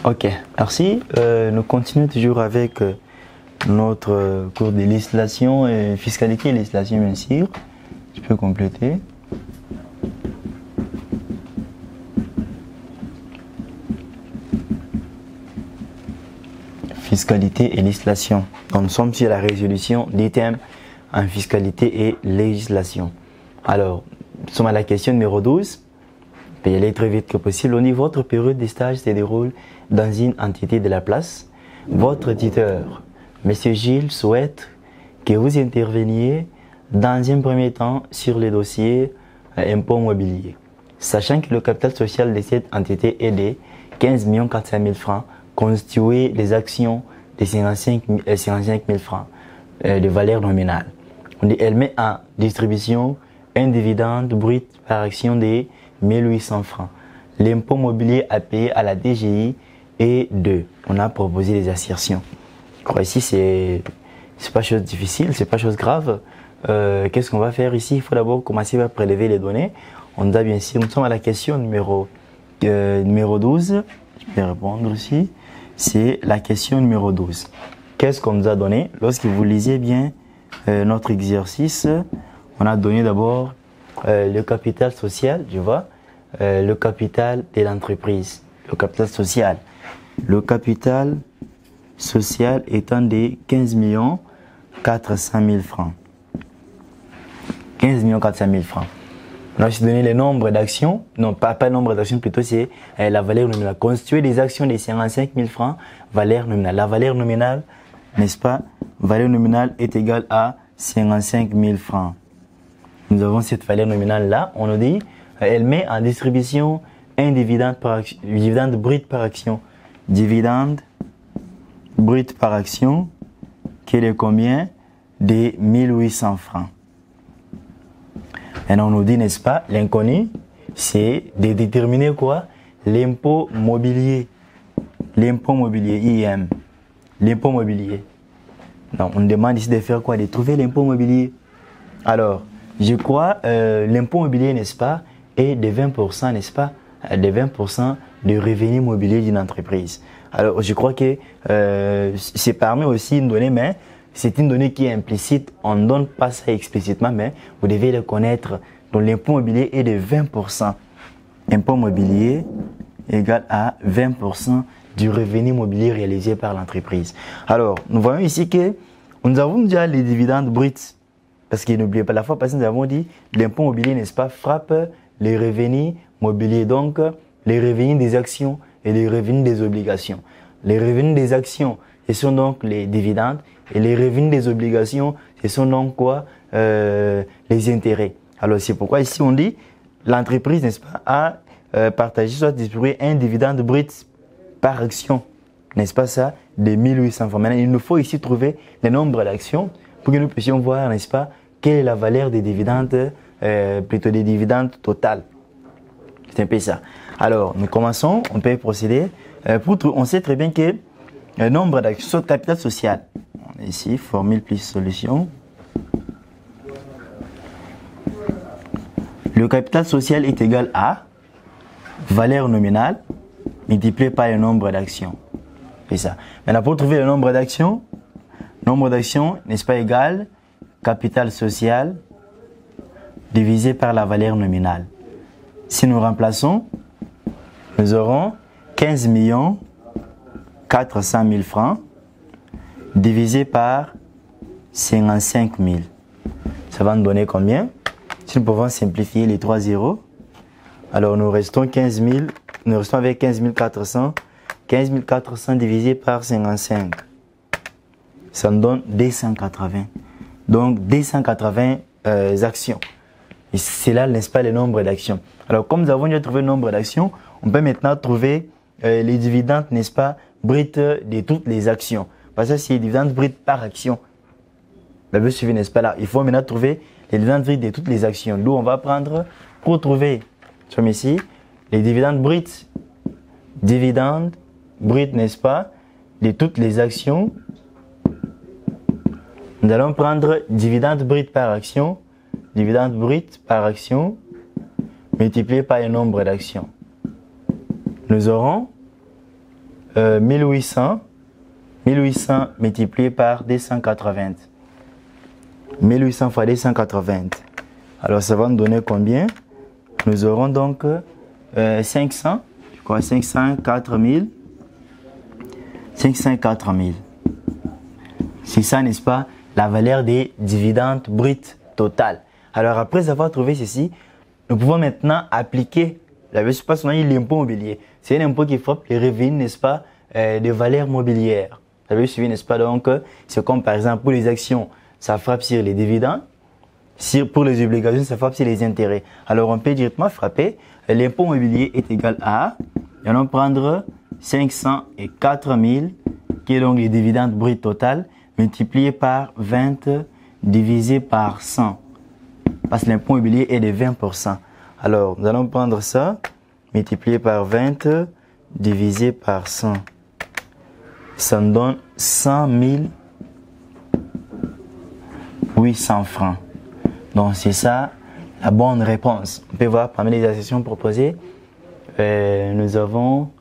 Ok, merci. Nous continuons toujours avec notre cours de législation et fiscalité et législation, bien sûr. Tu peux compléter. Fiscalité et législation. Donc, nous sommes sur la résolution des thèmes en fiscalité et législation. Alors, nous sommes à la question numéro 12. Je vais y aller très vite que possible. On dit votre période de stage se déroule dans une entité de la place. Votre tuteur, M. Gilles, souhaite que vous interveniez dans un premier temps sur les dossiers impôts mobiliers. Sachant que le capital social de cette entité est de 15 400 000 francs, constitué des actions de 55 000 francs de valeur nominale. Elle met en distribution un dividende brut par action de 1800 francs. L'impôt mobilier à payer à la DGI est de. On a proposé des assertions. Je crois ici c'est pas chose difficile, c'est pas chose grave. Qu'est-ce qu'on va faire ici? Il faut d'abord commencer par prélever les données. On a bien sûr, nous sommes à la question numéro 12. Je vais répondre aussi. C'est la question numéro 12. Qu'est-ce qu'on nous a donné? Lorsque vous lisez bien notre exercice, on a donné d'abord le capital social, tu vois, le capital de l'entreprise, le capital social. Le capital social étant de 15 400 000 francs. 15 400 000 francs. On a aussi donné le nombre d'actions, non pas le nombre d'actions, plutôt c'est la valeur nominale. Constituer des actions de 55 000 francs, valeur nominale. La valeur nominale, n'est-ce pas, valeur nominale est égale à 55 000 francs. Nous avons cette valeur nominale là, on nous dit, elle met en distribution un dividende brut par action. Dividende brut par action, qui est de combien? De 1800 francs. Et on nous dit, n'est-ce pas, l'inconnu, c'est de déterminer quoi? L'impôt mobilier. L'impôt mobilier, IM. L'impôt mobilier. Donc, on demande ici de faire quoi? De trouver l'impôt mobilier. Alors, je crois, l'impôt mobilier, n'est-ce pas, est de 20%, n'est-ce pas? De 20% du revenu mobilier d'une entreprise. Alors, je crois que c'est parmi aussi une donnée, mais c'est une donnée qui est implicite. On ne donne pas ça explicitement, mais vous devez le connaître. Donc, l'impôt mobilier est de 20%. Impôt mobilier égale à 20% du revenu mobilier réalisé par l'entreprise. Alors, nous voyons ici que nous avons déjà les dividendes bruts. Parce que n'oubliez pas, la fois passée, nous avons dit l'impôt mobilier, n'est-ce pas, frappe les revenus mobiliers. Donc, les revenus des actions et les revenus des obligations. Les revenus des actions, ce sont donc les dividendes. Et les revenus des obligations, ce sont donc quoi? Les intérêts. Alors, c'est pourquoi ici on dit l'entreprise, n'est-ce pas, a partagé, soit distribué un dividende brut par action, n'est-ce pas ça, de 1800 francs. Maintenant, il nous faut ici trouver le nombre d'actions pour que nous puissions voir, n'est-ce pas, quelle est la valeur des dividendes, plutôt des dividendes total. C'est un peu ça. Alors, nous commençons, on peut procéder. On sait très bien que le nombre d'actions sur le capital social. Ici, formule plus solution. Le capital social est égal à valeur nominale multiplié par le nombre d'actions. C'est ça. Maintenant, pour trouver le nombre d'actions, n'est-ce pas égal capital social divisé par la valeur nominale. Si nous remplaçons, nous aurons 15 400 000 francs divisé par 55 000. Ça va nous donner combien? Si nous pouvons simplifier les 3 zéros, alors nous restons avec 15 400. 15 400 divisé par 55. Ça nous donne 280. Donc 280 actions. Et c'est là, n'est-ce pas, le nombre d'actions. Alors comme nous avons déjà trouvé le nombre d'actions, on peut maintenant trouver les dividendes, n'est-ce pas, bruts de toutes les actions. Parce que c'est les dividendes bruts par action. Vous suivez, n'est-ce pas là? Il faut maintenant trouver les dividendes bruts de toutes les actions. D'où on va prendre pour trouver, comme ici, les dividendes bruts. Dividendes bruts, n'est-ce pas, de toutes les actions. Nous allons prendre dividendes bruts par action. Dividendes bruts par action multiplié par le nombre d'actions. Nous aurons 1800 multiplié par 280. 1800 fois 280. Alors ça va nous donner combien? Nous aurons donc 500, je crois 504 000. 504 000. C'est ça, n'est-ce pas, la valeur des dividendes bruts totales. Alors après avoir trouvé ceci, nous pouvons maintenant appliquer, je sais pas si on a dit l'impôt mobilier. C'est un impôt qui frappe les revenus, n'est-ce pas, des valeurs mobilières. Vous avez suivi, n'est-ce pas, donc c'est comme par exemple pour les actions, ça frappe sur les dividendes. Pour les obligations, ça frappe sur les intérêts. Alors on peut directement frapper, l'impôt mobilier est égal à, et allons prendre 504 000, qui est donc les dividendes bruts total, multiplié par 20 divisé par 100. Parce que l'impôt immobilier est de 20%. Alors, nous allons prendre ça, multiplié par 20 divisé par 100. Ça nous donne 100 800 francs. Donc, c'est ça la bonne réponse. On peut voir parmi les actions proposées, nous avons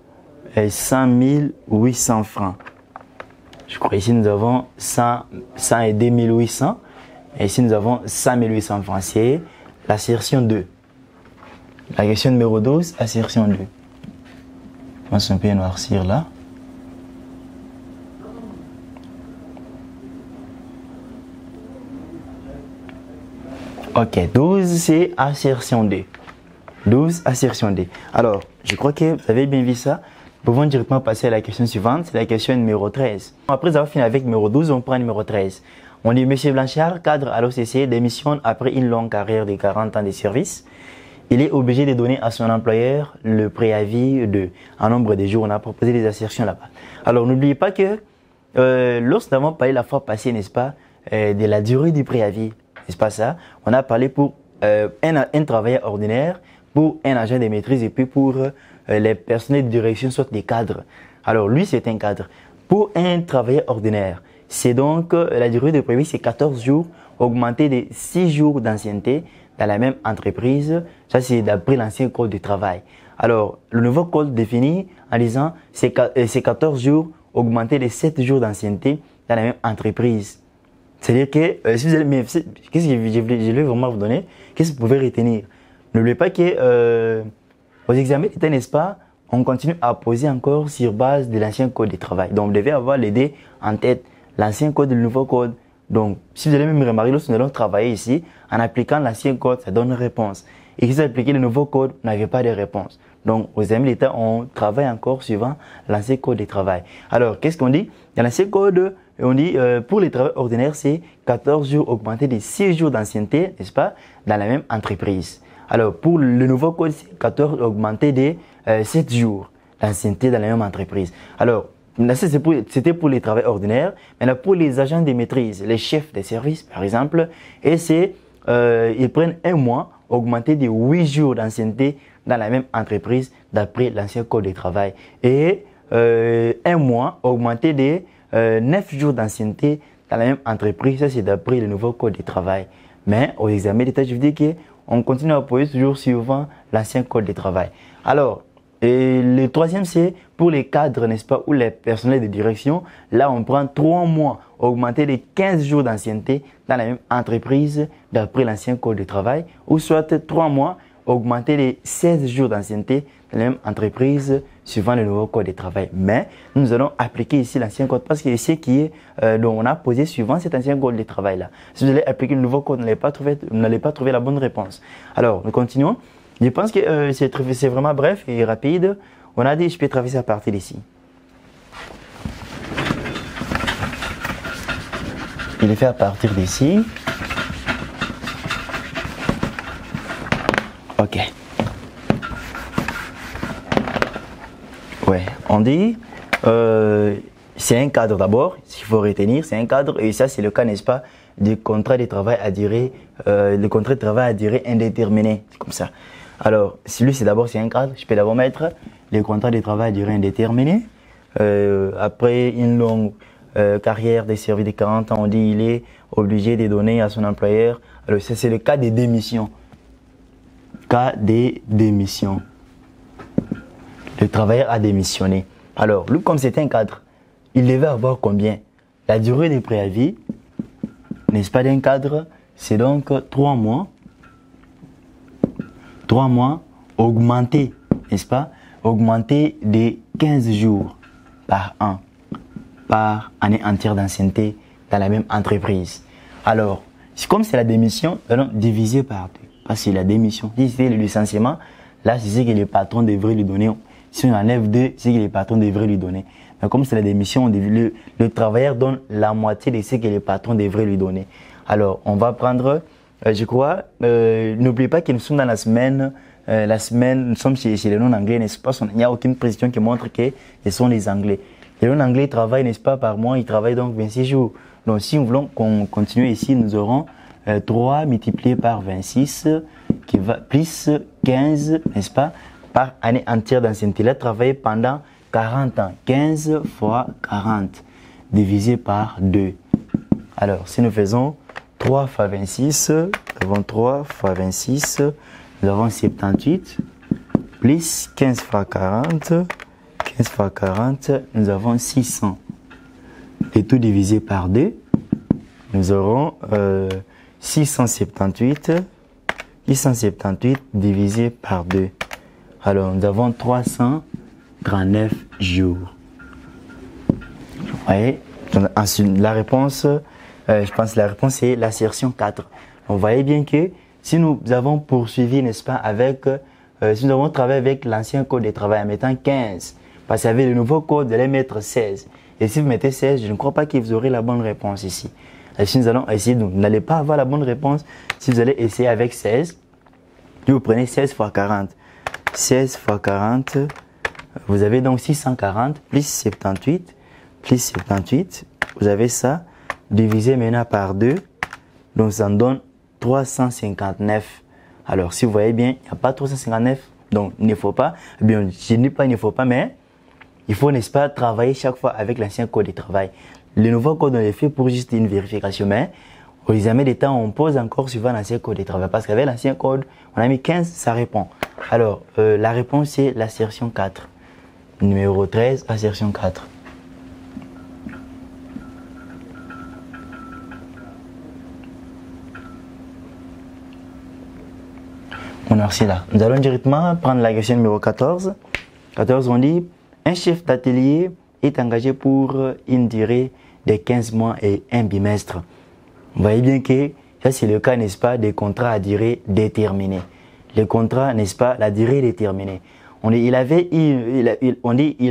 100 800 francs. Je crois ici nous avons 100 et 2800. Et ici nous avons 100 800 francs. C'est l'assertion 2. La question numéro 12, assertion 2. On va un peu noircir là. Ok, 12 c'est assertion 2. 12, assertion 2. Alors, je crois que vous avez bien vu ça. Nous pouvons directement passer à la question suivante, c'est la question numéro 13. Après avoir fini avec numéro 12, on prend numéro 13. On dit, Monsieur Blanchard, cadre à l'OCC, démissionne après une longue carrière de 40 ans de service. Il est obligé de donner à son employeur le préavis de un nombre de jours. On a proposé des assertions là-bas. Alors, n'oubliez pas que lorsque nous avons parlé la fois passée, n'est-ce pas, de la durée du préavis, n'est-ce pas ça? On a parlé pour un travailleur ordinaire, pour un agent de maîtrise et puis pour les personnels de direction, soit des cadres. Alors, lui, c'est un cadre. Pour un travailleur ordinaire, c'est donc la durée de préavis, c'est 14 jours, augmenté de 6 jours d'ancienneté dans la même entreprise. Ça, c'est d'après l'ancien code du travail. Alors, le nouveau code définit en disant c'est 14 jours, augmenté de 7 jours d'ancienneté dans la même entreprise. C'est-à-dire que, si vous allez, qu'est-ce que je vais vraiment vous donner, qu'est-ce que vous pouvez retenir? N'oubliez pas que aux examens d'État, n'est-ce pas, on continue à poser encore sur base de l'ancien code du travail. Donc, vous devez avoir les deux en tête, l'ancien code et le nouveau code. Donc, si vous allez même remarquer, lorsque nous allons travailler ici, en appliquant l'ancien code, ça donne une réponse. Et si vous appliquez le nouveau code, vous n'avez pas de réponse. Donc, aux examens d'État, on travaille encore suivant l'ancien code du travail. Alors, qu'est-ce qu'on dit? Dans l'ancien code, on dit, pour les travailleurs ordinaires, c'est 14 jours augmentés de 6 jours d'ancienneté, n'est-ce pas, dans la même entreprise. Alors, pour le nouveau code, c'est 14 augmenté de 7 jours d'ancienneté dans la même entreprise. Alors, c'était pour les travailleurs ordinaires. Maintenant, pour les agents de maîtrise, les chefs de service, par exemple, et c'est, ils prennent un mois augmenté de 8 jours d'ancienneté dans la même entreprise d'après l'ancien code du travail. Et un mois augmenté de 9 jours d'ancienneté dans la même entreprise. Ça, c'est d'après le nouveau code du travail. Mais aux examens d'État, je vous dis qu'on continue à poser toujours suivant l'ancien code du travail. Alors, et le troisième, c'est pour les cadres, n'est-ce pas, ou les personnels de direction. Là, on prend 3 mois augmentés de 15 jours d'ancienneté dans la même entreprise d'après l'ancien code du travail. Ou soit 3 mois augmentés de 16 jours d'ancienneté dans la même entreprise suivant le nouveau code du travail. Mais nous allons appliquer ici l'ancien code parce que c'est ce qui est, dont on a posé suivant cet ancien code du travail-là. Si vous allez appliquer le nouveau code, vous n'allez pas trouver la bonne réponse. Alors, nous continuons. Je pense que c'est vraiment bref et rapide. On a dit, je peux traverser à partir d'ici. Je vais faire à partir d'ici. Ok. Ouais, on dit, c'est un cadre d'abord, s'il faut retenir, c'est un cadre, et ça c'est le cas, n'est-ce pas, du contrat de travail à durée, le contrat de travail à durée indéterminée, c'est comme ça. Alors, celui c'est d'abord c'est un cadre, je peux d'abord mettre le contrat de travail à durée indéterminée. Après une longue carrière de service de 40 ans, on dit il est obligé de donner à son employeur. Alors, ça c'est le cas des démissions. Cas des démissions. Le travailleur a démissionné. Alors, lui, comme c'était un cadre, il devait avoir combien? La durée de préavis, n'est-ce pas, d'un cadre, c'est donc 3 mois. 3 mois augmenté, n'est-ce pas? Augmenté de 15 jours par an, par année entière d'ancienneté dans la même entreprise. Alors, comme c'est la démission, alors divisé par 2. Parce que c'est la démission. Si c'est le licenciement, là, c'est ce que le patron devrait lui donner. Si on enlève 2, c'est ce que le patron devrait lui donner. Mais comme c'est la démission, le travailleur donne la moitié de ce que le patron devrait lui donner. Alors, on va prendre, je crois, n'oubliez pas que nous sommes dans la semaine, nous sommes chez les non-anglais, n'est-ce pas? Il n'y a aucune précision qui montre que ce sont les anglais. Les non-anglais travaillent, n'est-ce pas, par mois, ils travaillent donc 26 jours. Donc, si nous voulons continuer ici, nous aurons 3 multiplié par 26, qui va plus 15, n'est-ce pas, par année entière d'ancienneté. Il a travaillé pendant 40 ans. 15 fois 40 divisé par 2. Alors, si nous faisons 3 fois 26, nous avons 3 fois 26, nous avons 78, plus 15 fois 40, 15 fois 40, nous avons 600. Et tout divisé par 2, nous aurons 678 divisé par 2. Alors, nous avons 339 jours. Vous voyez? Ensuite, la réponse, je pense que la réponse est l'assertion 4. Vous voyez bien que si nous avons poursuivi, n'est-ce pas, avec, si nous avons travaillé avec l'ancien code de travail en mettant 15, parce qu'avec le nouveau code, vous allez mettre 16. Et si vous mettez 16, je ne crois pas que vous aurez la bonne réponse ici. Et si nous allons essayer, donc, vous n'allez pas avoir la bonne réponse si vous allez essayer avec 16. Puis vous prenez 16 fois 40. 16 fois 40, vous avez donc 640 plus 78, vous avez ça, divisé maintenant par 2, donc ça nous donne 359. Alors si vous voyez bien, il n'y a pas 359, donc il ne faut pas, bien je ne dis pas il ne faut pas, mais il faut, n'est-ce pas, travailler chaque fois avec l'ancien code de travail. Le nouveau code, on est fait pour juste une vérification, mais au examen d'État, on pose encore suivant l'ancien code de travail. Parce qu'avec l'ancien code, on a mis 15, ça répond. Alors, la réponse, c'est l'assertion 4. Numéro 13, assertion 4. On a reçu là. Nous allons directement prendre la question numéro 14. 14, on dit, un chef d'atelier est engagé pour une durée de 15 mois et un bimestre. Vous voyez bien que ça, c'est le cas, n'est-ce pas, des contrats à durée déterminée. Les contrats, n'est-ce pas, la durée déterminée. On dit, il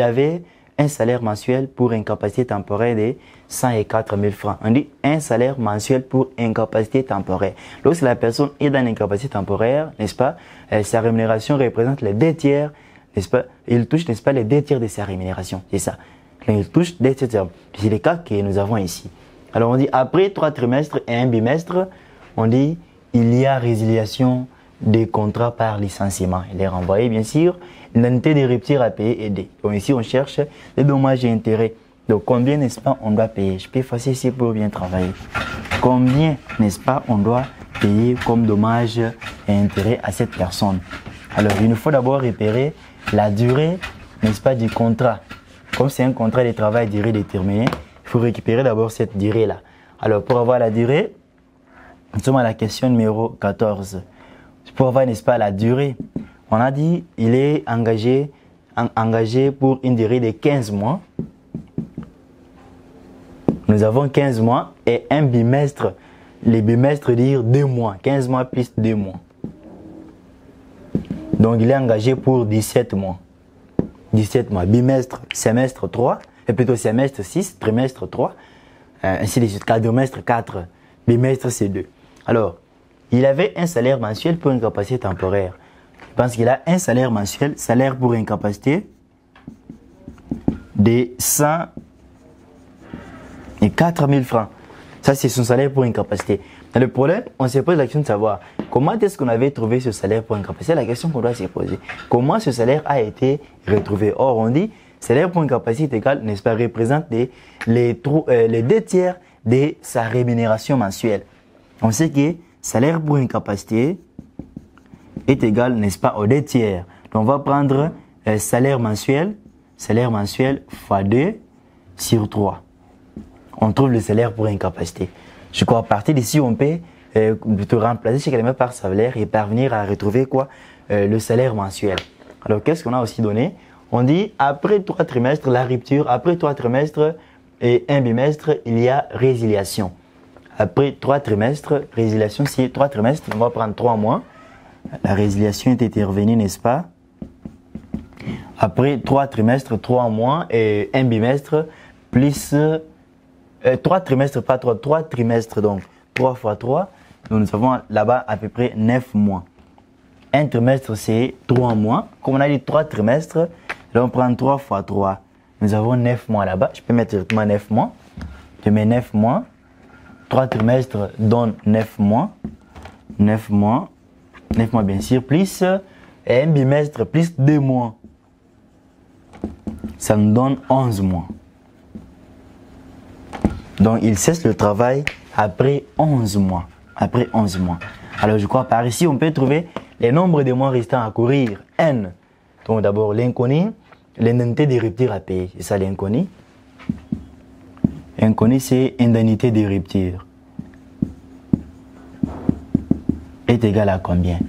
avait un salaire mensuel pour incapacité temporaire de 104 000 francs. On dit un salaire mensuel pour incapacité temporaire. Lorsque la personne est dans l'incapacité temporaire, n'est-ce pas, sa rémunération représente les 2 tiers, n'est-ce pas, il touche, n'est-ce pas, les 2 tiers de sa rémunération. C'est ça. Il touche 2 tiers. C'est le cas que nous avons ici. Alors on dit, après 3 trimestres et un bimestre, on dit, il y a résiliation des contrats par licenciement. Il est renvoyé, bien sûr, l'indemnité de rupture à payer aidée. Donc ici, on cherche les dommages et intérêts. Donc combien, n'est-ce pas, on doit payer? Je peux effacer ici pour bien travailler. Combien, n'est-ce pas, on doit payer comme dommages et intérêts à cette personne? Alors, il nous faut d'abord repérer la durée, n'est-ce pas, du contrat. Comme c'est un contrat de travail durée déterminée, il faut récupérer d'abord cette durée-là. Alors, pour avoir la durée, nous sommes à la question numéro 14. Pour avoir, n'est-ce pas, la durée, on a dit il est engagé pour une durée de 15 mois. Nous avons 15 mois et un bimestre. Les bimestres dire 2 mois. 15 mois plus 2 mois. Donc, il est engagé pour 17 mois. 17 mois. Bimestre, semestre 3. Et plutôt semestre 6, trimestre 3. Ainsi de suite. Quadrimestre 4. Bimestre c'est 2. Alors, il avait un salaire mensuel pour incapacité temporaire. Je pense qu'il a un salaire mensuel, salaire pour incapacité, de 104 000 francs. Ça, c'est son salaire pour incapacité. Mais le problème, on se pose la question de savoir comment est-ce qu'on avait trouvé ce salaire pour incapacité. C'est la question qu'on doit se poser. Comment ce salaire a été retrouvé? Or, on dit, salaire pour incapacité égale, n'est-ce pas, représente les 2 tiers de sa rémunération mensuelle. On sait que salaire pour incapacité est égal, n'est-ce pas, aux 2 tiers. Donc, on va prendre salaire mensuel salaire mensuel fois 2 sur 3. On trouve le salaire pour incapacité. Je crois à partir d'ici, on peut plutôt remplacer chaque élément par salaire et parvenir à retrouver quoi? Le salaire mensuel. Alors, qu'est-ce qu'on a aussi donné? On dit, après 3 trimestres, la rupture, après 3 trimestres et un bimestre, il y a résiliation. Après 3 trimestres, résiliation, si 3 trimestres, on va prendre 3 mois. La résiliation est intervenue, n'est-ce pas? Après 3 trimestres, 3 mois et un bimestre, plus 3 trimestres, pas 3 trimestres, donc 3 fois 3. Donc nous avons là-bas à peu près 9 mois. Un trimestre, c'est 3 mois. Comme on a dit 3 trimestres, là on prend 3 fois 3. Nous avons 9 mois là-bas. Je peux mettre directement 9 mois. Je mets 9 mois. 3 trimestres donnent 9 mois. 9 mois. 9 mois bien sûr. Plus un bimestre, plus 2 mois. Ça nous donne 11 mois. Donc il cesse le travail après 11 mois. Après 11 mois. Alors je crois par ici on peut trouver les nombres de mois restants à courir. N. Donc d'abord l'inconnu, l'indemnité de rupture à payer. C'est ça l'inconnu. Inconnu c'est indemnité de rupture. Est égal à combien?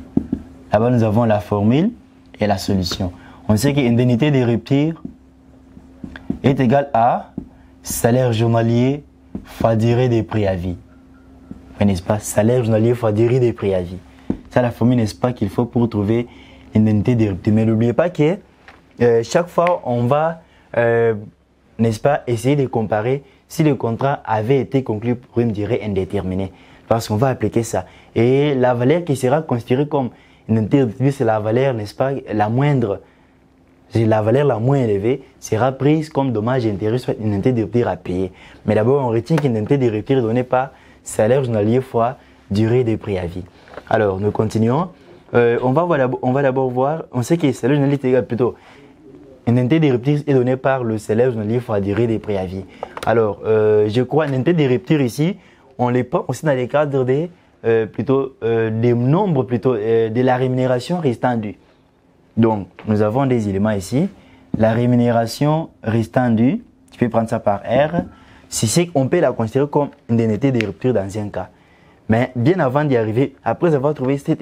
Là-bas nous avons la formule et la solution. On sait que l'indemnité de rupture est égale à salaire journalier fois durée des préavis. N'est-ce pas? Salaire journalier fois durée des préavis. C'est la formule, n'est-ce pas, qu'il faut pour trouver l'indemnité de rupture. Mais n'oubliez pas que chaque fois, on va, n'est-ce pas, essayer de comparer si le contrat avait été conclu pour une durée indéterminée. Parce qu'on va appliquer ça. Et la valeur qui sera considérée comme une indemnité de rupture, c'est la valeur, n'est-ce pas, la moindre. La valeur la moins élevée sera prise comme dommage et intérêt, soit une indemnité de rupture à payer. Mais d'abord, on retient qu'une indemnité de rupture est donnée par salaire journalier fois durée des préavis. Alors, nous continuons. On va d'abord voir, on sait que le salaire journalier est égal plutôt. Une indemnité de rupture est donnée par le salaire journalier fois durée des préavis. Alors, je crois une indemnité de rupture ici, on les prend aussi dans les cadres des nombres de la rémunération restant due. Donc, nous avons des éléments ici. La rémunération restant due, tu peux prendre ça par R. C'est qu'on peut la considérer comme une indemnité de rupture dans un cas. Mais bien avant d'y arriver, après avoir trouvé cette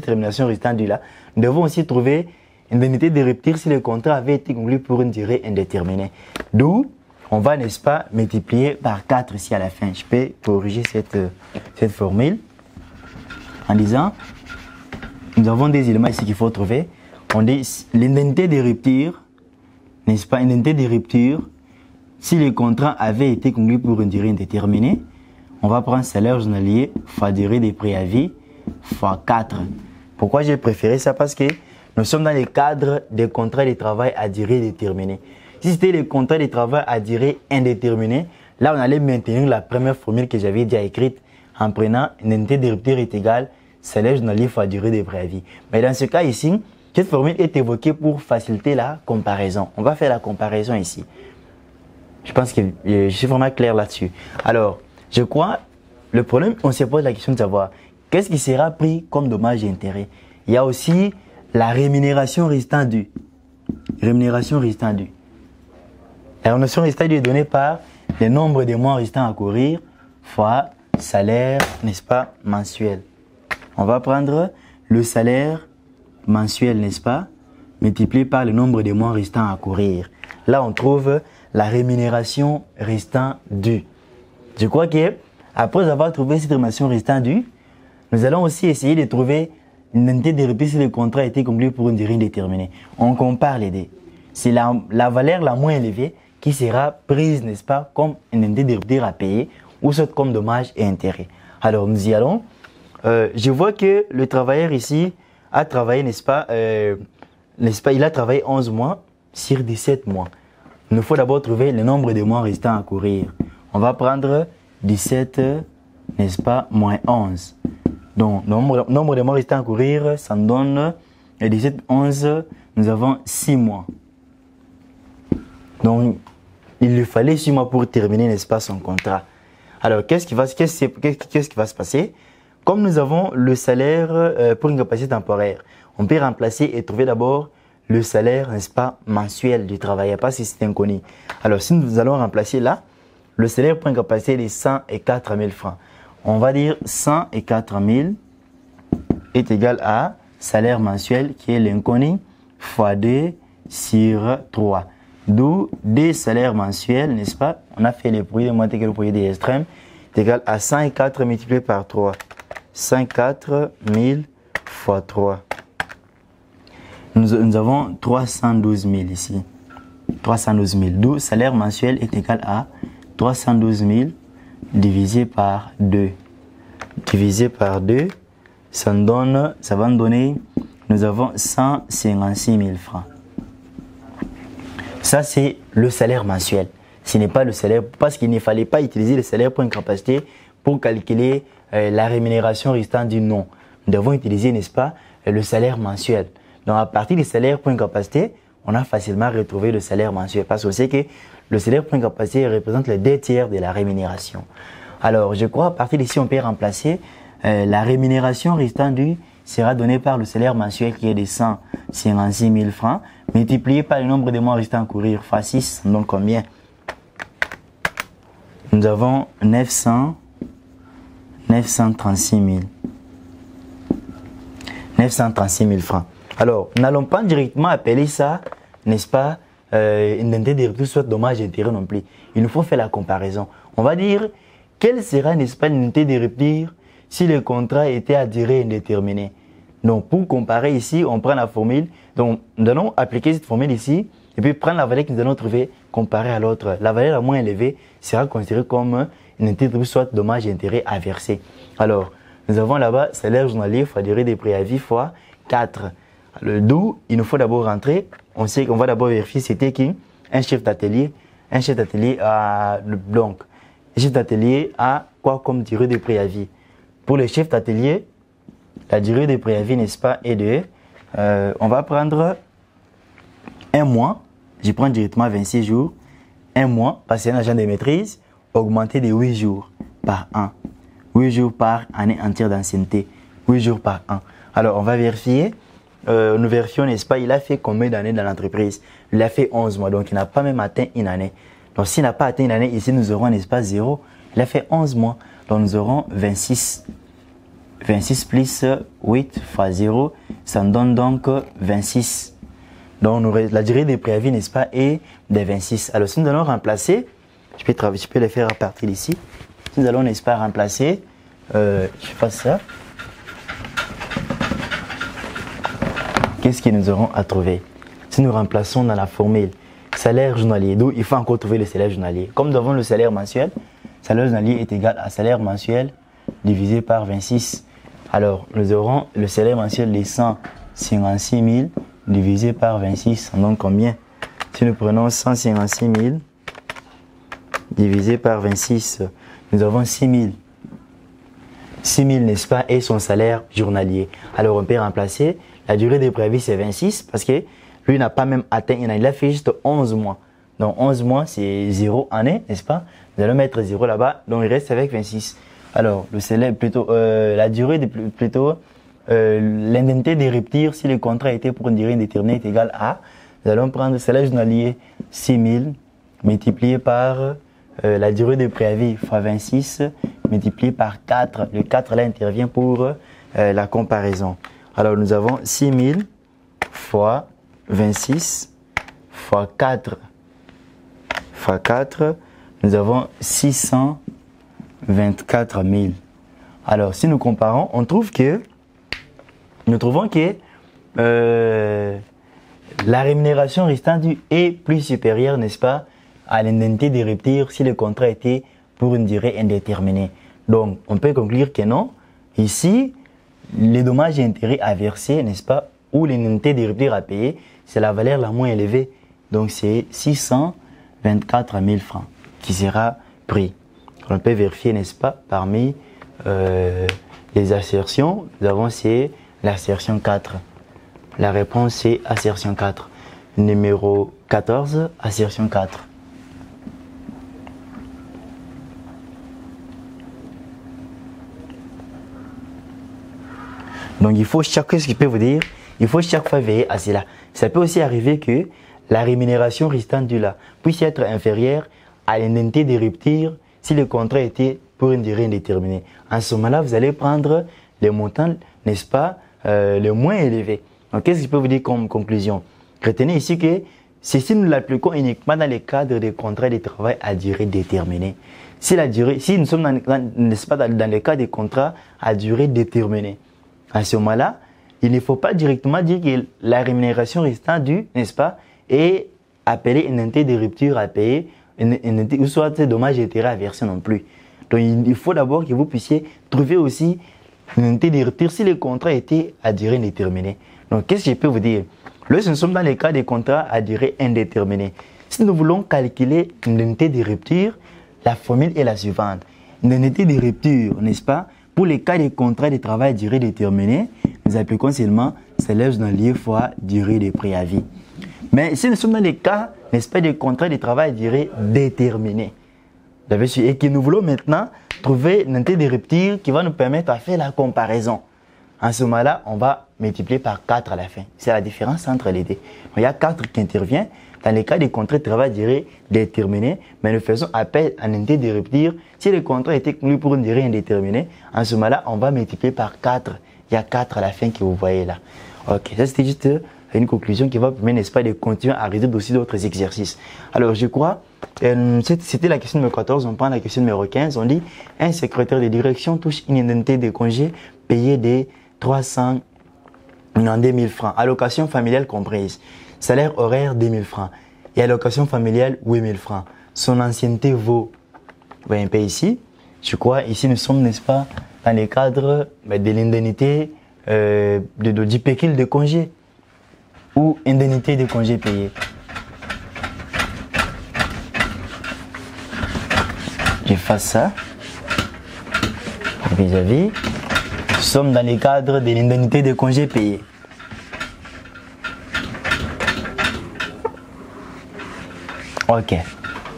rémunération restant due là, nous devons aussi trouver une indemnité de rupture si le contrat avait été conclu pour une durée indéterminée. D'où, on va, n'est-ce pas, multiplier par 4 ici à la fin. Je peux corriger cette formule en disant, nous avons des éléments ici qu'il faut trouver. On dit l'indemnité de rupture, n'est-ce pas, une indemnité de rupture, si le contrat avait été conclu pour une durée indéterminée, on va prendre salaire journalier fois durée des préavis fois 4. Pourquoi j'ai préféré ça? Parce que nous sommes dans le cadre des contrats de travail à durée déterminée. Si c'était les contrats de travail à durée indéterminée, là on allait maintenir la première formule que j'avais déjà écrite en prenant une indemnité de rupture est égale salaire journalier fois durée des préavis. Mais dans ce cas ici, cette formule est évoquée pour faciliter la comparaison. On va faire la comparaison ici. Je pense que je suis vraiment clair là-dessus. Alors, je crois, le problème, on se pose la question de savoir qu'est-ce qui sera pris comme dommage et intérêt. Il y a aussi la rémunération restant due. Rémunération restant due. La rémunération restant due est donnée par le nombre de mois restants à courir fois salaire, n'est-ce pas, mensuel. On va prendre le salaire mensuel, n'est-ce pas, multiplié par le nombre de mois restants à courir. Là, on trouve la rémunération restant due. Je crois que après avoir trouvé cette rémunération restant due, nous allons aussi essayer de trouver une indemnité de rupture si le contrat a été conclu pour une durée indéterminée. On compare les deux. C'est la valeur la moins élevée qui sera prise, n'est-ce pas, comme une indemnité de rupture à payer ou soit comme dommage et intérêt. Alors, nous y allons. Je vois que le travailleur ici a travaillé, n'est-ce pas, il a travaillé 11 mois sur 17 mois. Il nous faut d'abord trouver le nombre de mois restants à courir. On va prendre 17, n'est-ce pas, moins 11. Donc, nombre de mois restants à courir, ça nous donne 17, 11, nous avons 6 mois. Donc, il lui fallait 6 mois pour terminer, n'est-ce pas, son contrat. Alors, qu'est-ce qui va se passer? Comme nous avons le salaire pour une capacité temporaire, on peut remplacer et trouver d'abord le salaire, n'est-ce pas, mensuel du travailleur, parce que c'est inconnu. Alors, si nous allons remplacer là, le salaire pour incapacité est de 104 000 francs. On va dire 104 000 est égal à salaire mensuel qui est l'inconnu fois 2 sur 3. D'où des salaires mensuels, n'est-ce pas? On a fait les produits de moitié que le produit des extrêmes est égal à 104 multiplié par 3. 104 000 fois 3. Nous avons 312 000 ici. 312 000. D'où salaire mensuel est égal à 312 000 divisé par 2. Divisé par 2, ça va nous donner, nous avons 156 000 francs. Ça, c'est le salaire mensuel. Ce n'est pas le salaire, parce qu'il ne fallait pas utiliser le salaire pour incapacité pour calculer la rémunération restante du non. Nous devons utiliser, n'est-ce pas, le salaire mensuel. Donc, à partir du salaire pour incapacité, on a facilement retrouvé le salaire mensuel. Parce qu'on sait que le salaire pour incapacité représente les 2 tiers de la rémunération. Alors, je crois, à partir d'ici, on peut remplacer la rémunération restante due sera donnée par le salaire mensuel qui est de 156 000 francs, multiplié par le nombre de mois restants à courir, fois 6, donc combien? Nous avons 936 000. 936 000 francs. Alors, n'allons pas directement appeler ça, n'est-ce pas, une indemnité de rupture, soit dommage intérêt non plus. Il nous faut faire la comparaison. On va dire, quelle sera, n'est-ce pas, l'unité de rupture si le contrat était à durée indéterminée? Donc, pour comparer ici, on prend la formule. Donc, nous allons appliquer cette formule ici, et puis prendre la valeur que nous allons trouver, comparée à l'autre. La valeur la moins élevée sera considérée comme une unité de rupture, soit dommage intérêt à verser. Alors, nous avons là-bas salaire journalier fois durée des préavis fois 4. D'où il nous faut d'abord rentrer. On sait qu'on va d'abord vérifier c'était qui? Un chef d'atelier. Un chef d'atelier a donc. Le chef d'atelier a quoi comme durée de préavis? Pour le chef d'atelier, la durée de préavis, n'est-ce pas, est de. On va prendre un mois. Je prends directement 26 jours. Un mois, parce que c'est un agent de maîtrise, augmenté de 8 jours par an. 8 jours par année entière d'ancienneté. 8 jours par an. Alors, on va vérifier. Nous vérifions, n'est-ce pas, il a fait combien d'années dans l'entreprise? Il a fait 11 mois, donc il n'a pas même atteint une année. Donc, s'il n'a pas atteint une année, ici, nous aurons, n'est-ce pas, 0. Il a fait 11 mois. Donc, nous aurons 26. 26 plus 8 fois 0, ça nous donne donc 26. Donc, la durée des préavis, n'est-ce pas, est de 26. Alors, si nous allons remplacer, je peux le faire à partir d'ici. Si nous allons, n'est-ce pas, remplacer, je fasse ça. Qu'est-ce que nous aurons à trouver? Si nous remplaçons dans la formule salaire journalier, d'où il faut encore trouver le salaire journalier. Comme nous avons le salaire mensuel, salaire journalier est égal à salaire mensuel divisé par 26. Alors, nous aurons le salaire mensuel de 156 000 divisé par 26. Donc, combien? Si nous prenons 156 000 divisé par 26, nous avons 6 000. 6 000, n'est-ce pas, et son salaire journalier. Alors, on peut remplacer. La durée de préavis, c'est 26 parce que lui n'a pas même atteint une année. Il a fait juste 11 mois. Donc, 11 mois, c'est 0 année, n'est-ce pas? Nous allons mettre 0 là-bas. Donc, il reste avec 26. Alors, le salaire, plutôt, la durée, l'indemnité de rupture, si le contrat était pour une durée indéterminée, est égal à, nous allons prendre le salaire journalier 6 000 multiplié par la durée de préavis fois 26 multiplié par 4. Le 4 là intervient pour la comparaison. Alors, nous avons 6 000 fois 26 fois 4 fois 4. Nous avons 624 000. Alors, si nous comparons, nous trouvons que la rémunération restante due est plus supérieure, n'est-ce pas, à l'indemnité de rupture si le contrat était pour une durée indéterminée. Donc, on peut conclure que non. Ici, les dommages et intérêts à verser, n'est-ce pas, ou l'indemnité de rupture à payer, c'est la valeur la moins élevée. Donc, c'est 624 000 francs qui sera pris. On peut vérifier, n'est-ce pas, parmi les assertions, nous avons c'est l'assertion 4. La réponse c'est assertion 4. Numéro 14, assertion 4. Donc il faut, chaque chose qui peut vous dire, Il faut chaque fois veiller à cela. Ça peut aussi arriver que la rémunération restante due là puisse être inférieure à l'indemnité de rupture si le contrat était pour une durée indéterminée. En ce moment-là, vous allez prendre les montants, n'est-ce pas, les moins élevés. Donc, qu'est-ce que je peux vous dire comme conclusion? Retenez ici que ceci, nous l'appliquons uniquement dans les cadres de contrats de travail à durée déterminée. Si nous sommes n'est-ce pas, dans le cas des contrats à durée déterminée, à ce moment-là, il ne faut pas directement dire que la rémunération restant due, n'est-ce pas, est appelée une indemnité de rupture à payer, ou soit des dommages et intérêts à verser non plus. Donc, il faut d'abord que vous puissiez trouver aussi une indemnité de rupture si le contrat était à durée indéterminée. Donc, qu'est-ce que je peux vous dire? Lorsque nous sommes dans les cas des contrats à durée indéterminée, si nous voulons calculer une indemnité de rupture, la formule est la suivante. Une indemnité de rupture, n'est-ce pas? Pour les cas des contrats de travail à durée déterminée, nous appliquons seulement salaire journalier fois durée de préavis. Mais si nous sommes dans les cas, n'est-ce pas, des contrats de travail à durée déterminée, et que nous voulons maintenant trouver une indemnité de rupture qui va nous permettre de faire la comparaison. En ce moment-là, on va multiplier par 4 à la fin. C'est la différence entre les deux. Il y a 4 qui interviennent. Dans les cas des contrats de travail durée déterminée, mais nous faisons appel à une indemnité de rupture. Si le contrat était conclu pour une durée indéterminée, en ce moment-là, on va multiplier par 4. Il y a 4 à la fin que vous voyez là. Ok, ça c'était juste une conclusion qui va permettre, n'est-ce pas, de continuer à résoudre aussi d'autres exercices. Alors, je crois, c'était la question numéro 14, on prend la question numéro 15. On dit, un secrétaire de direction touche une indemnité de congé payée de 392 000 francs, allocation familiale comprise. Salaire horaire 2 000 francs et allocation familiale 8 000 francs. Son ancienneté vaut, vous voyez un peu ici, je crois, ici nous sommes, n'est-ce pas, dans les cadres de l'indemnité du pécule de congé ou indemnité de congé payé. J'efface ça. Vis-à-vis, nous sommes dans les cadres de l'indemnité de congé payé. Ok.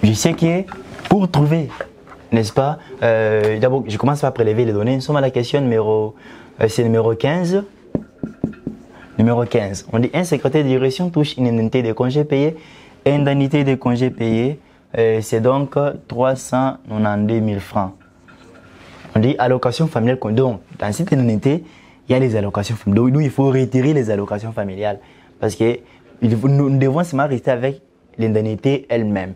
Je sais que pour trouver, n'est-ce pas, d'abord, je commence par prélever les données. Nous sommes à la question numéro 15. Numéro 15. On dit un secrétaire de direction touche une indemnité de congé payé. Indemnité de congé payé, c'est donc 392 000 francs. On dit allocation familiale. Donc, dans cette indemnité, il y a les allocations familiales. Donc, il faut retirer les allocations familiales. Parce que nous devons seulement rester avec l'indemnité elle-même.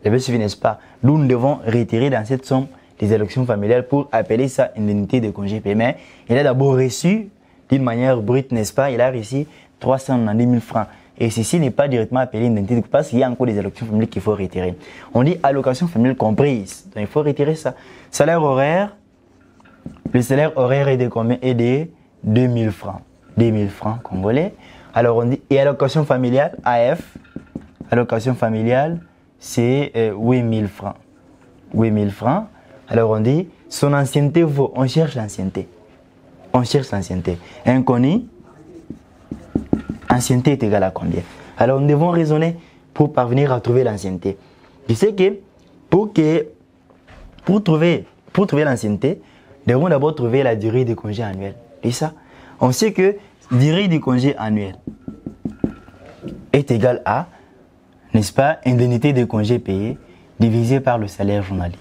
Vous avez suivi, n'est-ce pas? Nous devons retirer dans cette somme les allocations familiales pour appeler ça indemnité de congé payé. Mais il a d'abord reçu d'une manière brute, n'est-ce pas? Il a reçu 390 000 francs. Et ceci n'est pas directement appelé indemnité parce qu'il y a encore des allocations familiales qu'il faut retirer. On dit allocation familiale comprise. Donc il faut retirer ça. Salaire horaire. Le salaire horaire est de combien? Est de 2 000 francs. 2 000 francs congolais. Alors on dit, et allocation familiale, AF. Allocation familiale, c'est 8 000 francs. 8 000 francs. Alors on dit, son ancienneté vaut, on cherche l'ancienneté. On cherche l'ancienneté. Inconnu, ancienneté est égale à combien? Alors nous devons raisonner pour parvenir à trouver l'ancienneté. Je sais que pour trouver l'ancienneté, nous devons d'abord trouver la durée du congé annuel. Et ça, on sait que durée du congé annuel est égale à, n'est-ce pas, indemnité de congé payé divisé par le salaire journalier.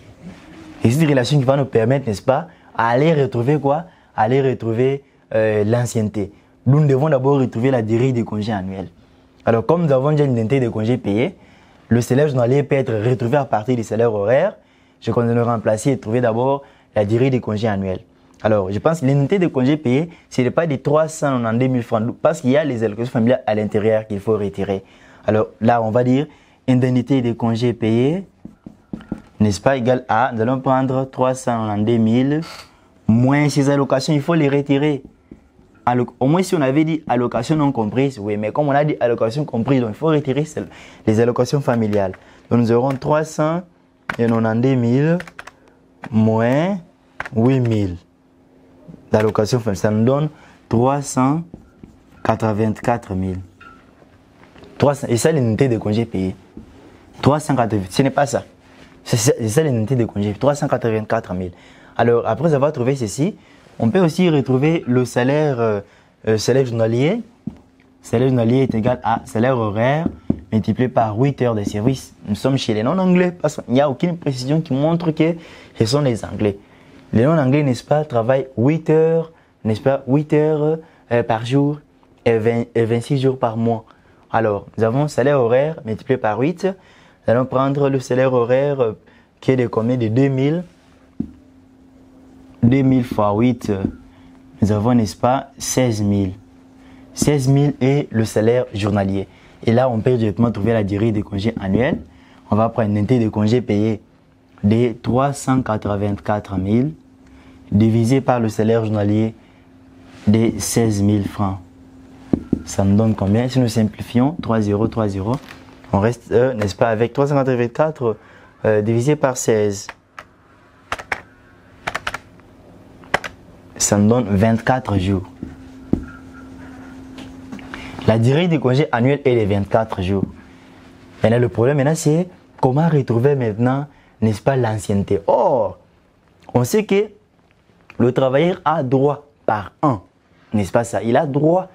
Et c'est une relation qui va nous permettre, n'est-ce pas, à aller retrouver quoi? À aller retrouver l'ancienneté. Nous devons d'abord retrouver la durée du congé annuel. Alors, comme nous avons déjà une indemnité de congé payé, le salaire journalier peut être retrouvé à partir du salaire horaire. Je compte le remplacer et trouver d'abord la durée du congé annuel. Alors, je pense que l'indemnité de congé payé, ce n'est pas des 392 000 francs parce qu'il y a les allocations familiales à l'intérieur qu'il faut retirer. Alors là, on va dire indemnité de congé payé, n'est-ce pas, égal à, nous allons prendre 392 000 moins ces allocations, il faut les retirer. Au moins, si on avait dit allocation non comprise, oui, mais comme on a dit allocation comprise, donc il faut retirer les allocations familiales. Donc nous aurons 392 000 moins 8 000 d'allocations familiales. Ça nous donne 384 000. Et ça, l'unité de congé payé. 380 000. Ce n'est pas ça. C'est ça l'unité de congé. 384 000. Alors, après avoir trouvé ceci, on peut aussi retrouver le salaire journalier. salaire journalier est égal à salaire horaire multiplié par 8 heures de service. Nous sommes chez les non-anglais parce qu'il n'y a aucune précision qui montre que ce sont les anglais. Les non-anglais, n'est-ce pas, travaillent 8 heures, n'est-ce pas, 8 heures par jour et 26 jours par mois. Alors, nous avons salaire horaire multiplié par 8. Nous allons prendre le salaire horaire qui est de combien? De 2000. 2000 fois 8, nous avons, n'est-ce pas, 16 000. 16 000 est le salaire journalier. Et là, on peut directement trouver la durée des congés annuels. On va prendre une unité de congés payés de 384 000 divisé par le salaire journalier de 16 000 francs. Ça nous donne combien? Si nous simplifions, 3 0, 3 0, on reste, n'est-ce pas, avec 384 divisé par 16. Ça nous donne 24 jours. La durée du congé annuel est de 24 jours. Maintenant, le problème maintenant, c'est comment retrouver maintenant, n'est-ce pas, l'ancienneté. Or, on sait que le travailleur a droit par an, n'est-ce pas ça? Il a droit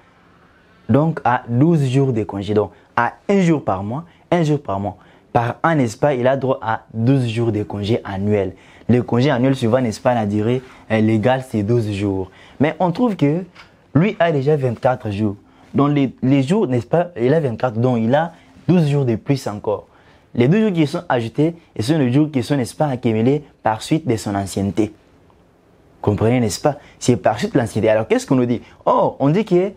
donc à 12 jours de congé. Donc, à 1 jour par mois, 1 jour par mois. Par an, n'est-ce pas, il a droit à 12 jours de congé annuel. Le congé annuel suivant, n'est-ce pas, la durée légale, c'est 12 jours. Mais on trouve que lui a déjà 24 jours. Donc, les jours, n'est-ce pas, il a 24, donc il a 12 jours de plus encore. Les 12 jours qui sont ajoutés, et sont les jours qui sont, n'est-ce pas, accumulés par suite de son ancienneté. Comprenez, n'est-ce pas? C'est par suite de l'ancienneté. Alors, qu'est-ce qu'on nous dit? Oh, on dit que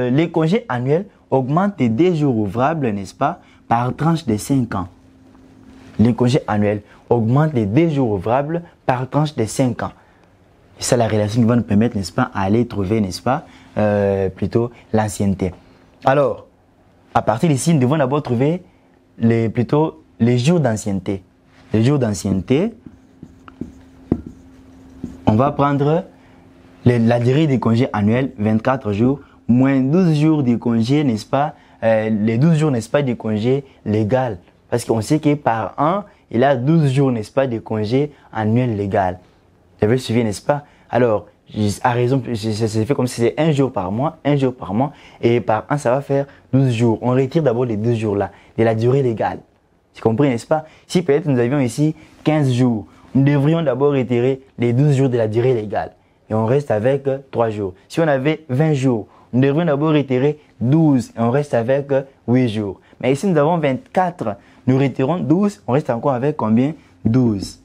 les congés annuels augmentent de 2 jours ouvrables, n'est-ce pas, par tranche de 5 ans. Les congés annuels augmentent de 2 jours ouvrables par tranche de 5 ans. Et ça, la relation qui va nous permettre, n'est-ce pas, à aller trouver, n'est-ce pas, plutôt l'ancienneté. Alors, à partir d'ici, nous devons d'abord trouver les jours d'ancienneté. Les jours d'ancienneté, on va prendre la durée des congés annuels, 24 jours, moins 12 jours de congés, n'est-ce pas, les 12 jours, n'est-ce pas, de congés légal. Parce qu'on sait que par an, il a 12 jours, n'est-ce pas, de congés annuels légal. Vous avez suivi, n'est-ce pas? Alors, à raison, c'est fait comme si c'était 1 jour par mois, 1 jour par mois, et par an, ça va faire 12 jours. On retire d'abord les 12 jours-là, de la durée légale. Tu comprends, n'est-ce pas? Si peut-être nous avions ici 15 jours, nous devrions d'abord retirer les 12 jours de la durée légale. Et on reste avec 3 jours. Si on avait 20 jours, nous devrions d'abord retirer 12 et on reste avec 8 jours. Mais ici, nous avons 24. Nous retirons 12, on reste encore avec combien? 12.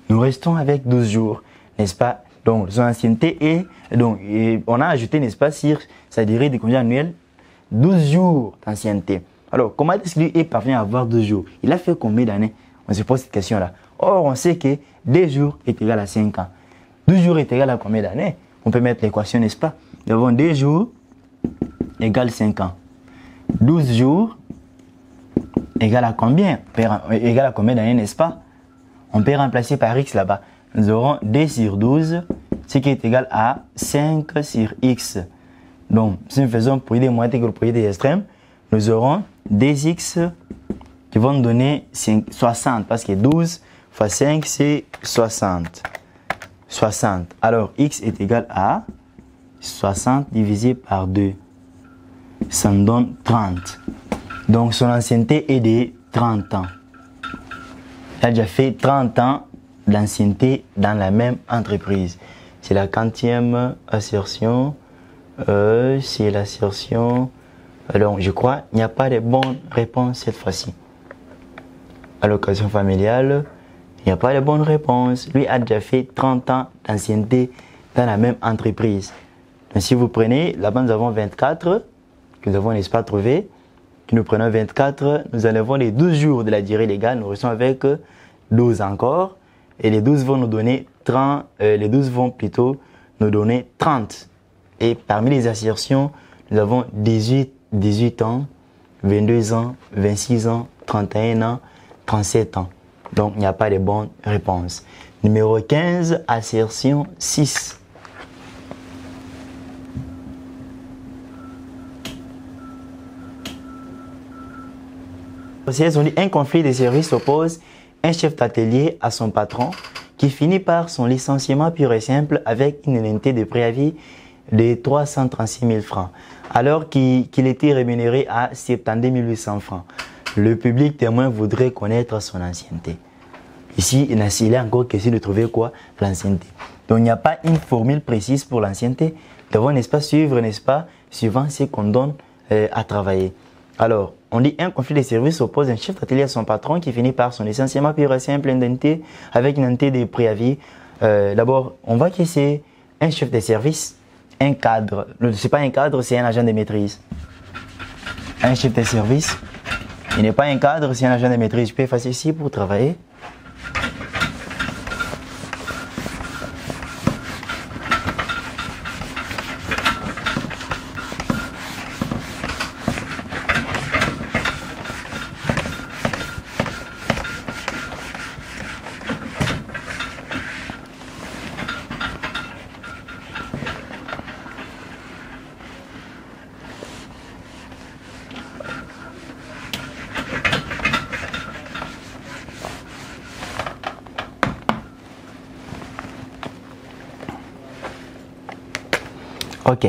Nous restons avec 12 jours, n'est-ce pas? Donc, son ancienneté est, donc, on a ajouté, n'est-ce pas, sur sa durée de congé annuel, 12 jours d'ancienneté. Alors, comment est-ce qu'il est parvenu à avoir 12 jours? Il a fait combien d'années? On se pose cette question-là. Or, on sait que 2 jours est égal à 5 ans. 12 jours est égal à combien d'années? On peut mettre l'équation, n'est-ce pas? Nous avons 2 jours égale 5 ans. 12 jours égale à combien? Égale à combien d'années, n'est-ce pas? On peut remplacer par x là-bas. Nous aurons 2 sur 12, ce qui est égal à 5 sur x. Donc, si nous faisons le produit des moyennes que le produit des extrêmes, nous aurons 2x qui vont nous donner 60, parce que 12 fois 5, c'est 60. 60. Alors, x est égal à 60 divisé par 2. Ça nous donne 30. Donc, son ancienneté est de 30 ans. Il a déjà fait 30 ans d'ancienneté dans la même entreprise. C'est la 40e assertion. C'est l'assertion. Alors, je crois qu'il n'y a pas de bonne réponse cette fois-ci. Allocation familiale, il n'y a pas de bonne réponse. Lui a déjà fait 30 ans d'ancienneté dans la même entreprise. Donc, si vous prenez, là-bas nous avons 24, que nous avons, n'est-ce pas, trouvé. Que nous prenons 24, nous enlevons les 12 jours de la durée légale, nous restons avec 12 encore. Et les 12 vont nous donner 30, les 12 vont plutôt nous donner 30. Et parmi les assertions, nous avons 18 ans, 22 ans, 26 ans, 31 ans, 37 ans. Donc, il n'y a pas de bonne réponse. Numéro 15, assertion 6. On dit un conflit de services oppose un chef d'atelier à son patron qui finit par son licenciement pur et simple avec une indemnité de préavis de 336 000 francs, alors qu'il était rémunéré à 72 800 francs. Le public témoin voudrait connaître son ancienneté. Ici, il est encore question de trouver quoi? L'ancienneté. Donc, il n'y a pas une formule précise pour l'ancienneté. Nous devons, n'est-ce pas, suivre, n'est-ce pas, suivant ce qu'on donne à travailler. Alors, on dit un conflit de services oppose un chef d'atelier à son patron qui finit par son licenciement pur et simple indemnité avec une indemnité de préavis. D'abord, on voit que c'est un chef de service, un cadre. Ce n'est pas un cadre, c'est un agent de maîtrise. Un chef de service, il n'est pas un cadre, c'est un agent de maîtrise. Je peux effacer ici pour travailler. Ok.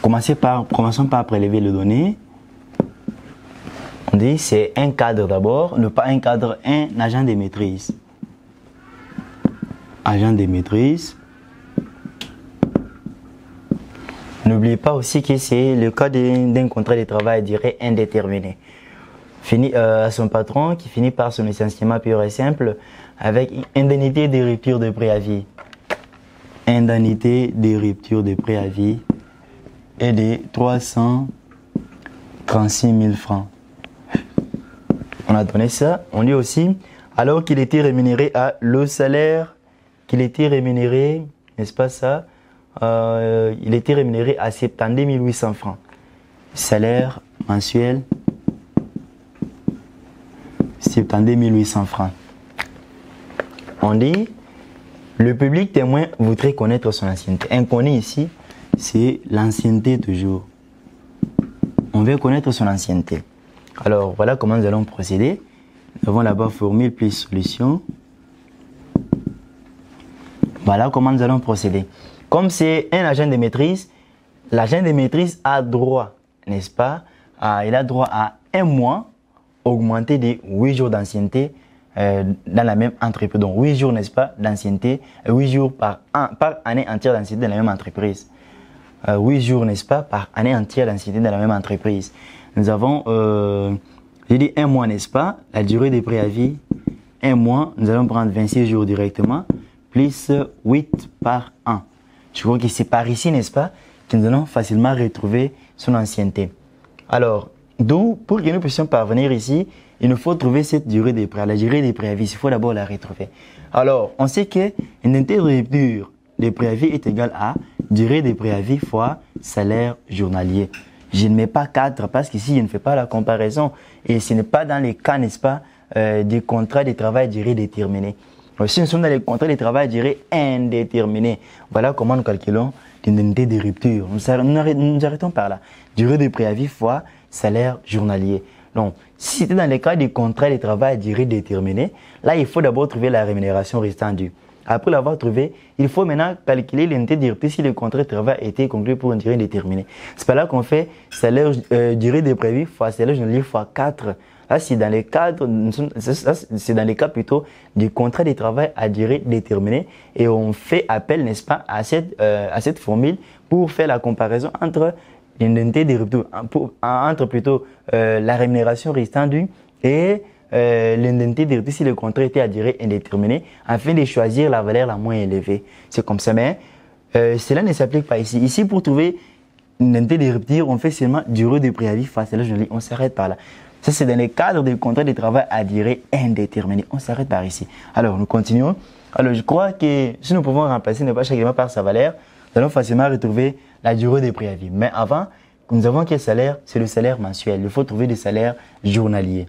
Commençons par prélever les données. On dit c'est un cadre d'abord, pas un cadre, un agent de maîtrise. Agent de maîtrise. N'oubliez pas aussi que c'est le cas d'un contrat de travail à durée indéterminée. À son patron qui finit par son licenciement pur et simple avec indemnité de rupture de préavis. Indemnité de rupture de préavis est de 336 000 francs. On a donné ça. On dit aussi, alors qu'il était rémunéré à le salaire, qu'il était rémunéré, n'est-ce pas ça? Il était rémunéré à 72 800 francs. Salaire mensuel, 72 800 francs. On dit, le public témoin voudrait connaître son ancienneté. Inconnu ici, c'est l'ancienneté toujours. On veut connaître son ancienneté. Alors, voilà comment nous allons procéder. Nous avons là-bas formule plus solution. Voilà comment nous allons procéder. Comme c'est un agent de maîtrise, l'agent de maîtrise a droit, n'est-ce pas, il a droit à un mois augmenté de 8 jours d'ancienneté dans la même entreprise. Donc 8 jours, n'est-ce pas, d'ancienneté, 8 jours par année entière d'ancienneté dans la même entreprise. 8 jours, n'est-ce pas, par année entière d'ancienneté dans la même entreprise. Nous avons, j'ai dit un mois, n'est-ce pas, la durée des préavis, un mois, nous allons prendre 26 jours directement, plus 8 par an. Je crois que c'est par ici, n'est-ce pas, que nous allons facilement retrouver son ancienneté. Alors, d'où, pour que nous puissions parvenir ici, il nous faut trouver cette durée des préavis. La durée des préavis, il faut d'abord la retrouver. Alors, on sait qu'une indemnité de rupture des préavis est égale à durée des préavis fois salaire journalier. Je ne mets pas 4 parce qu'ici, je ne fais pas la comparaison. Et ce n'est pas dans les cas, n'est-ce pas, des contrats de travail à durée déterminée. Si nous sommes dans les contrats de travail à durée indéterminée, voilà comment nous calculons l'indemnité de rupture. Nous arrêtons par là. Durée de préavis fois salaire journalier. Donc, si c'était dans les cas des contrats de travail à durée déterminée, là, il faut d'abord trouver la rémunération restante due. Après l'avoir trouvé, il faut maintenant calculer l'indemnité de rupture si le contrat de travail a été conclu pour une durée déterminée. C'est par là qu'on fait salaire durée de préavis fois salaire journalier fois 4. Là, c'est dans les cadres, c'est dans les cas plutôt du contrat de travail à durée déterminée et on fait appel, n'est-ce pas, à cette formule pour faire la comparaison entre l'indemnité de rupture, entre plutôt la rémunération restante due et l'indemnité de rupture si le contrat était à durée indéterminée afin de choisir la valeur la moins élevée. C'est comme ça, mais cela ne s'applique pas ici. Ici, pour trouver une indemnité de rupture, on fait seulement durée de préavis face à la journée. On s'arrête par là. Ça, c'est dans le cadre du contrat de travail à durée indéterminée. On s'arrête par ici. Alors, nous continuons. Alors, je crois que si nous pouvons remplacer ne pas chaque élément par sa valeur, nous allons facilement retrouver la durée de préavis. Mais avant, nous avons quel salaire? C'est le salaire mensuel. Il faut trouver des salaires journaliers.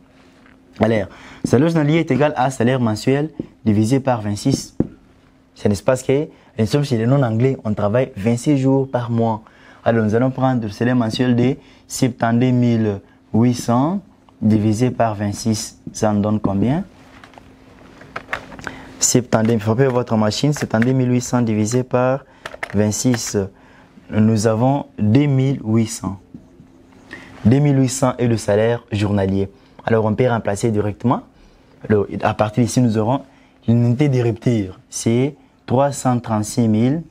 Alors, salaire journalier est égal à salaire mensuel divisé par 26. C'est un espace que, nous sommes chez les non-anglais, on travaille 26 jours par mois. Alors, nous allons prendre le salaire mensuel de 72 800 divisé par 26. Ça nous donne combien? 70, frappez votre machine, 72 800 divisé par 26, nous avons 2800. 2800 est le salaire journalier. Alors, on peut remplacer directement. Alors, à partir d'ici, nous aurons l'unité de rupture. C'est 336 000,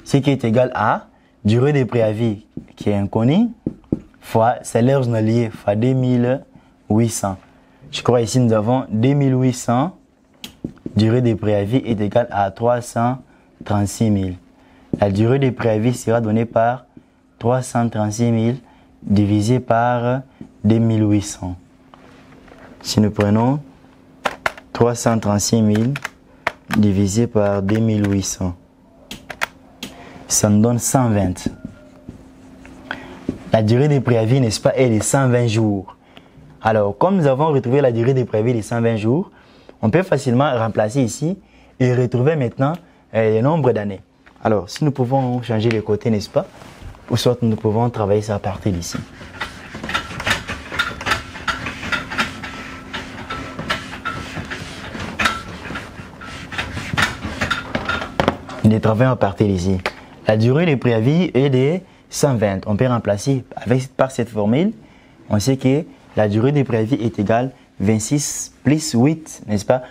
ce qui est égal à durée de préavis, qui est inconnue, fois salaire journalier, fois 2800. Je crois ici, nous avons 2800. Durée de préavis est égale à 336 000. La durée de préavis sera donnée par 336 000 divisé par 2800. Si nous prenons 336 000 divisé par 2800, ça nous donne 120. La durée de préavis, n'est-ce pas, est de 120 jours. Alors, comme nous avons retrouvé la durée de préavis de 120 jours, on peut facilement remplacer ici et retrouver maintenant le nombre d'années. Alors, si nous pouvons changer les côtés, n'est-ce pas, ou soit nous pouvons travailler ça à partir d'ici. Nous travaillons à partir d'ici. La durée de préavis est de 120. On peut remplacer par cette formule. On sait que la durée de préavis est égale 26 plus 8, n'est-ce pas,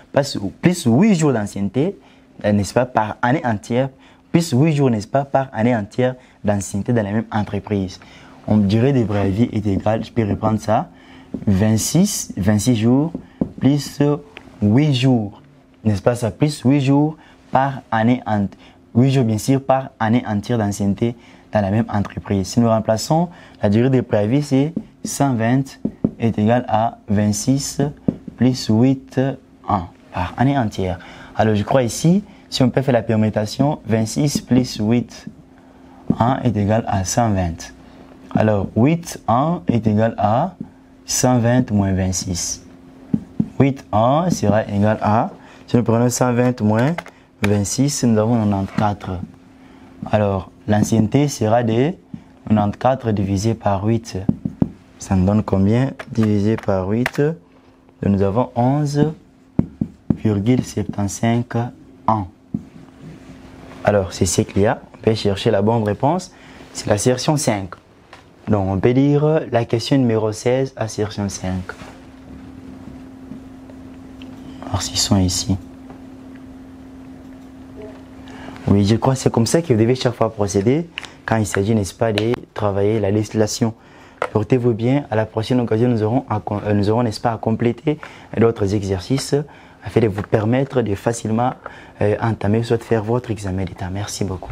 plus 8 jours d'ancienneté, n'est-ce pas, par année entière, plus 8 jours, n'est-ce pas, par année entière d'ancienneté dans la même entreprise. On durée de préavis est égale, je peux reprendre ça, 26 jours plus 8 jours, n'est-ce pas, ça, plus 8 jours par année entière, 8 jours bien sûr par année entière d'ancienneté dans la même entreprise. Si nous remplaçons, la durée de préavis c'est 120 est égal à 26 plus 8 ans par année entière. Alors je crois ici, si on peut faire la permutation, 26 plus 8 ans est égal à 120. Alors 8 ans est égal à 120 moins 26. 8 ans sera égal à, si nous prenons 120 moins 26, nous avons 94. Alors l'ancienneté sera de 94 divisé par 8. Ça nous donne combien? Divisé par 8, nous avons 11,75 ans. Alors, c'est ce qu'il y a. On peut chercher la bonne réponse. C'est l'assertion 5. Donc, on peut dire la question numéro 16, assertion 5. Alors, s'ils sont ici. Oui, je crois que c'est comme ça que vous devez chaque fois procéder quand il s'agit, n'est-ce pas, de travailler la législation. Portez-vous bien. À la prochaine occasion, nous aurons, n'est-ce pas, à compléter d'autres exercices afin de vous permettre de facilement entamer, soit de faire votre examen d'État. Merci beaucoup.